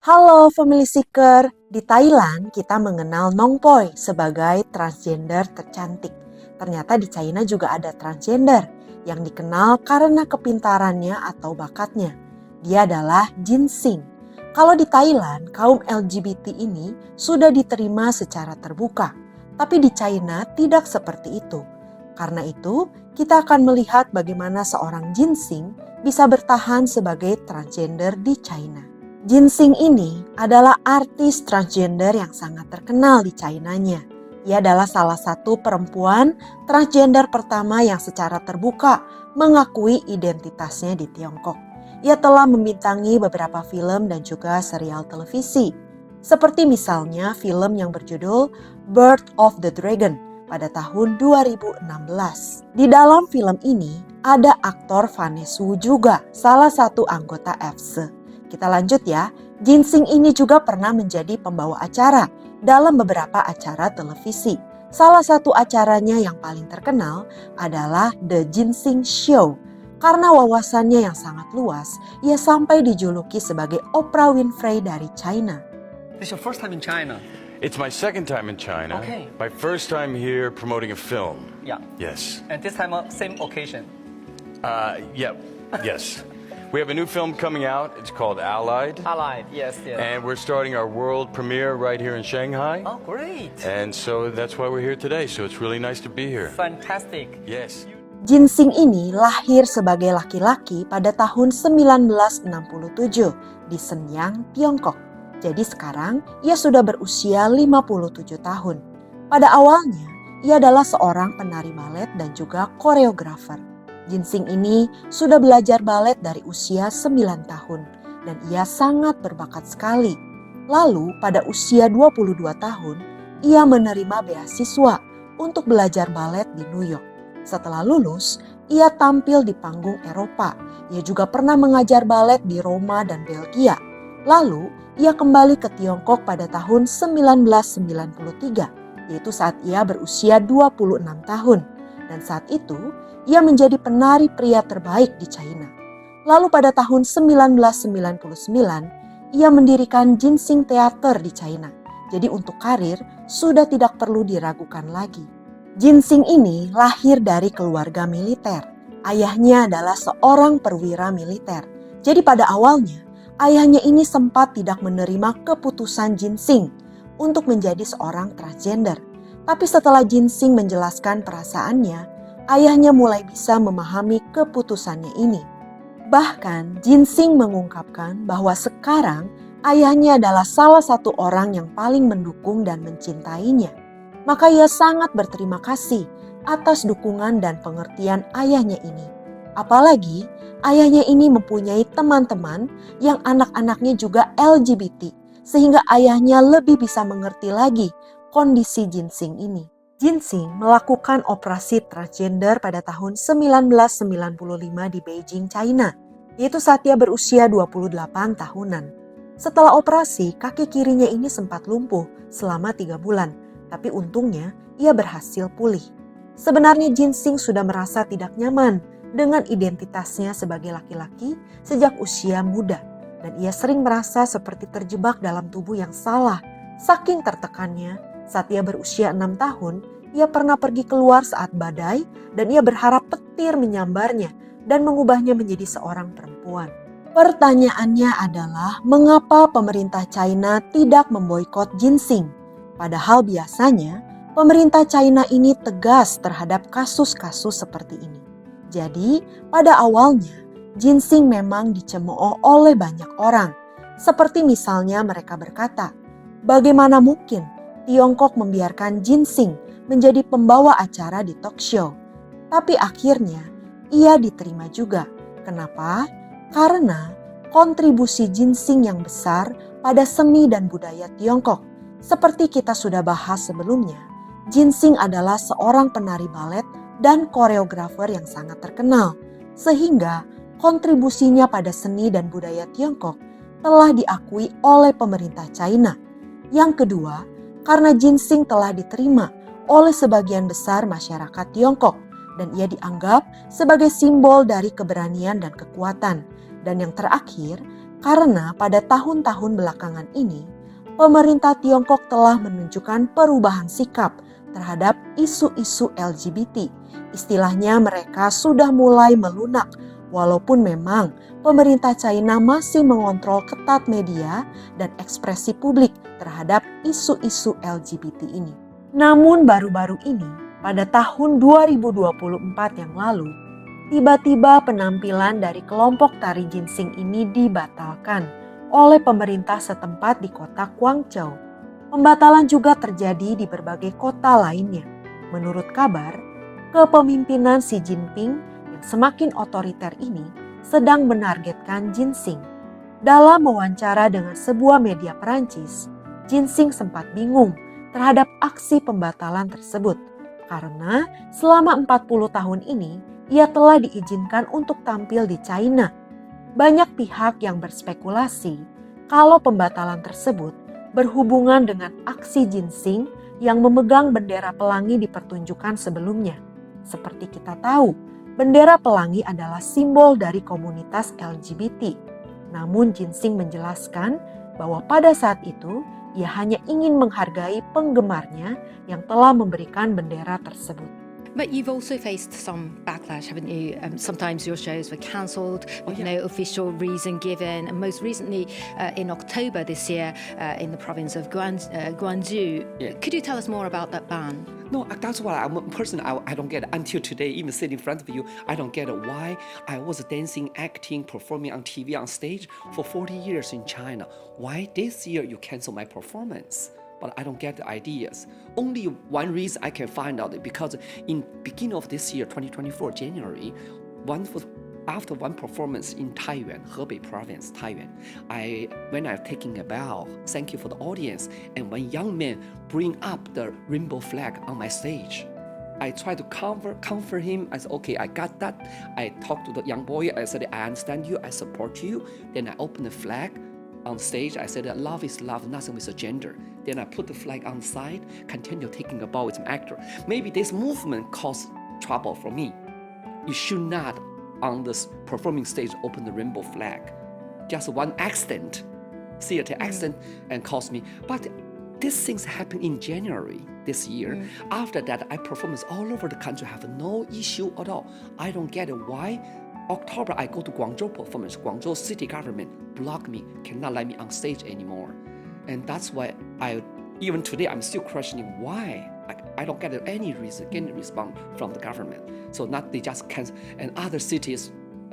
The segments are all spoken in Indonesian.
Halo Family Seeker, di Thailand kita mengenal Nong Poi sebagai transgender tercantik. Ternyata di China juga ada transgender yang dikenal karena kepintarannya atau bakatnya. Dia adalah Jin Sing. Kalau di Thailand, kaum LGBT ini sudah diterima secara terbuka. Tapi di China tidak seperti itu. Karena itu, kita akan melihat bagaimana seorang Jin Sing bisa bertahan sebagai transgender di China. Jin Sing ini adalah artis transgender yang sangat terkenal di China-nya. Ia adalah salah satu perempuan transgender pertama yang secara terbuka mengakui identitasnya di Tiongkok. Ia telah membintangi beberapa film dan juga serial televisi. Seperti misalnya film yang berjudul Birth of the Dragon pada tahun 2016. Di dalam film ini ada aktor Vanessa Wu juga, salah satu anggota EVSE. Kita lanjut ya, Jin Sing ini juga pernah menjadi pembawa acara dalam beberapa acara televisi. Salah satu acaranya yang paling terkenal adalah The Jin Sing Show. Karena wawasannya yang sangat luas, ia sampai dijuluki sebagai Oprah Winfrey dari China. This is your first time in China? It's my second time in China. Okay. My first time here promoting a film. Yeah. Yes. And this time, same occasion? Yes. We have a new film coming out. It's called Allied. Allied, yes. And we're starting our world premiere right here in Shanghai. Oh, great. And so that's why we're here today. So it's really nice to be here. Fantastic. Yes. Jin Sing ini lahir sebagai laki-laki pada tahun 1967 di Shenyang, Tiongkok. Jadi sekarang ia sudah berusia 57 tahun. Pada awalnya, ia adalah seorang penari balet dan juga koreografer. Jin Sing ini sudah belajar balet dari usia 9 tahun dan ia sangat berbakat sekali. Lalu pada usia 22 tahun, ia menerima beasiswa untuk belajar balet di New York. Setelah lulus, ia tampil di panggung Eropa. Ia juga pernah mengajar balet di Roma dan Belgia. Lalu, ia kembali ke Tiongkok pada tahun 1993, yaitu saat ia berusia 26 tahun. Dan saat itu, ia menjadi penari pria terbaik di China. Lalu pada tahun 1999, ia mendirikan Jin Sing Theater di China. Jadi untuk karir, sudah tidak perlu diragukan lagi. Jin Sing ini lahir dari keluarga militer. Ayahnya adalah seorang perwira militer. Jadi pada awalnya, ayahnya ini sempat tidak menerima keputusan Jin Sing untuk menjadi seorang transgender. Tapi setelah Jin Sing menjelaskan perasaannya, ayahnya mulai bisa memahami keputusannya ini. Bahkan Jin Sing mengungkapkan bahwa sekarang ayahnya adalah salah satu orang yang paling mendukung dan mencintainya. Maka ia sangat berterima kasih atas dukungan dan pengertian ayahnya ini. Apalagi ayahnya ini mempunyai teman-teman yang anak-anaknya juga LGBT, sehingga ayahnya lebih bisa mengerti lagi kondisi Jin Sing ini. Jin Sing melakukan operasi transgender pada tahun 1995 di Beijing, China, yaitu saat ia berusia 28 tahunan. Setelah operasi, kaki kirinya ini sempat lumpuh selama 3 bulan, tapi untungnya ia berhasil pulih. Sebenarnya Jin Sing sudah merasa tidak nyaman dengan identitasnya sebagai laki-laki sejak usia muda, dan ia sering merasa seperti terjebak dalam tubuh yang salah. Saking tertekannya, saat ia berusia 6 tahun, ia pernah pergi keluar saat badai dan ia berharap petir menyambarnya dan mengubahnya menjadi seorang perempuan. Pertanyaannya adalah, mengapa pemerintah China tidak memboikot Jin Sing? Padahal biasanya, pemerintah China ini tegas terhadap kasus-kasus seperti ini. Jadi, pada awalnya, Jin Sing memang dicemooh oleh banyak orang. Seperti misalnya mereka berkata, bagaimana mungkin Tiongkok membiarkan Jin Sing menjadi pembawa acara di talk show? Tapi akhirnya ia diterima juga. Kenapa? Karena kontribusi Jin Sing yang besar pada seni dan budaya Tiongkok. Seperti kita sudah bahas sebelumnya, Jin Sing adalah seorang penari balet dan koreografer yang sangat terkenal. Sehingga kontribusinya pada seni dan budaya Tiongkok telah diakui oleh pemerintah China. Yang kedua, karena Jin Sing telah diterima oleh sebagian besar masyarakat Tiongkok dan ia dianggap sebagai simbol dari keberanian dan kekuatan. Dan yang terakhir, Karena pada tahun-tahun belakangan ini, pemerintah Tiongkok telah menunjukkan perubahan sikap terhadap isu-isu LGBT. Istilahnya mereka sudah mulai melunak, walaupun memang pemerintah China masih mengontrol ketat media dan ekspresi publik terhadap isu-isu LGBT ini. Namun baru-baru ini, pada tahun 2024 yang lalu, tiba-tiba penampilan dari kelompok tari ginseng ini dibatalkan oleh pemerintah setempat di kota Guangzhou. Pembatalan juga terjadi di berbagai kota lainnya. Menurut kabar, kepemimpinan Xi Jinping yang semakin otoriter ini sedang menargetkan ginseng. Dalam wawancara dengan sebuah media Perancis, Ginseng sempat bingung terhadap aksi pembatalan tersebut karena selama 40 tahun ini ia telah diizinkan untuk tampil di China. Banyak pihak yang berspekulasi kalau pembatalan tersebut berhubungan dengan aksi ginseng yang memegang bendera pelangi di pertunjukan sebelumnya. Seperti kita tahu, bendera pelangi adalah simbol dari komunitas LGBT. Namun ginseng menjelaskan bahwa pada saat itu ia hanya ingin menghargai penggemarnya yang telah memberikan bendera tersebut. But you've also faced some backlash, haven't you? Sometimes your shows were cancelled with no official reason given. And most recently, in October this year, in the province of Guangzhou. Yeah. Could you tell us more about that ban? No, that's what I'm personally, I don't get it. Until today, even sitting in front of you, I don't get it. Why I was dancing, acting, performing on TV, on stage for 40 years in China. Why this year you cancel my performance? But I don't get the ideas. Only one reason I can find out is because in beginning of this year, 2024, January, after one performance in Taiyuan, Hebei province, Taiyuan, when I'm taking a bow, thank you for the audience, and one young man bring up the rainbow flag on my stage. I try to comfort him. I said, okay, I got that. I talked to the young boy. I said, I understand you. I support you. Then I opened the flag on stage. I said, love is love, nothing with a gender. Then I put the flag on the side, continue taking a bow with an actor. Maybe this movement caused trouble for me. You should not, on this performing stage, open the rainbow flag. Just one accident, theater accident, and caused me. But these things happened in January this year. After that, I performed all over the country, have no issue at all. I don't get it. Why? October, I go to Guangzhou performance. Guangzhou city government blocked me, cannot let me on stage anymore. And that's why even today, I'm still questioning why. I don't get any reason, any response from the government. So not they just cancel, and other cities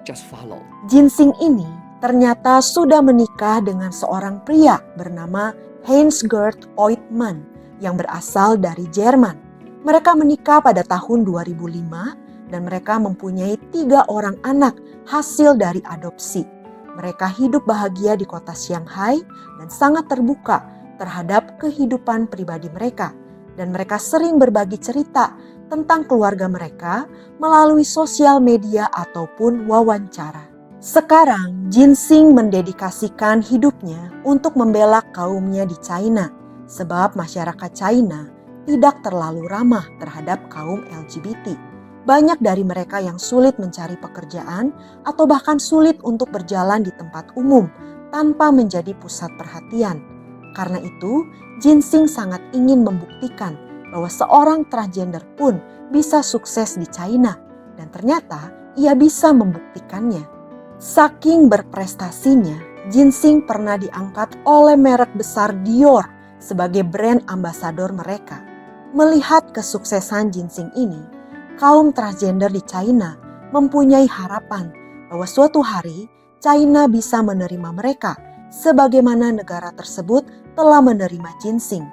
just follow. Ginseng ini ternyata sudah menikah dengan seorang pria bernama Heinz-Gerd Oidtmann yang berasal dari Jerman. Mereka menikah pada tahun 2005 dan mereka mempunyai 3 orang anak hasil dari adopsi. Mereka hidup bahagia di kota Shanghai dan sangat terbuka terhadap kehidupan pribadi mereka. Dan mereka sering berbagi cerita tentang keluarga mereka melalui sosial media ataupun wawancara. Sekarang, Ginseng mendedikasikan hidupnya untuk membela kaumnya di China, sebab masyarakat China tidak terlalu ramah terhadap kaum LGBT. Banyak dari mereka yang sulit mencari pekerjaan atau bahkan sulit untuk berjalan di tempat umum tanpa menjadi pusat perhatian. Karena itu, Ginseng sangat ingin membuktikan bahwa seorang transgender pun bisa sukses di China. Dan ternyata ia bisa membuktikannya. Saking berprestasinya, Ginseng pernah diangkat oleh merek besar Dior sebagai brand ambasador mereka. Melihat kesuksesan Ginseng ini, kaum transgender di China mempunyai harapan bahwa suatu hari China bisa menerima mereka sebagaimana negara tersebut telah menerima Ginseng.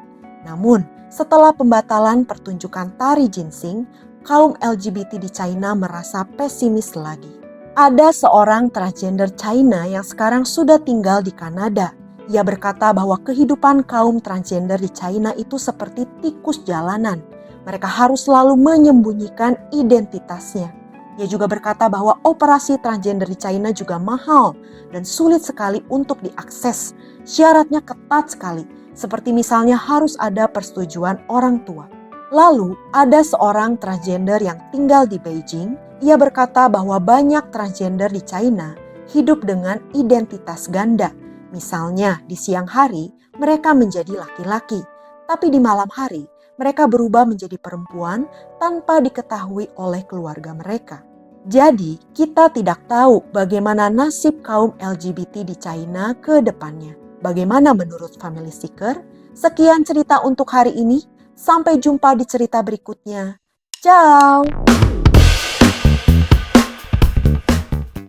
Namun, setelah pembatalan pertunjukan tari Ginseng, kaum LGBT di China merasa pesimis lagi. Ada seorang transgender China yang sekarang sudah tinggal di Kanada. Ia berkata bahwa kehidupan kaum transgender di China itu seperti tikus jalanan. Mereka harus selalu menyembunyikan identitasnya. Ia juga berkata bahwa operasi transgender di China juga mahal dan sulit sekali untuk diakses. Syaratnya ketat sekali, seperti misalnya harus ada persetujuan orang tua. Lalu ada seorang transgender yang tinggal di Beijing. Ia berkata bahwa banyak transgender di China hidup dengan identitas ganda. Misalnya, di siang hari mereka menjadi laki-laki, tapi di malam hari mereka berubah menjadi perempuan tanpa diketahui oleh keluarga mereka. Jadi, kita tidak tahu bagaimana nasib kaum LGBT di China ke depannya. Bagaimana menurut Family Seeker? Sekian cerita untuk hari ini. Sampai jumpa di cerita berikutnya. Ciao!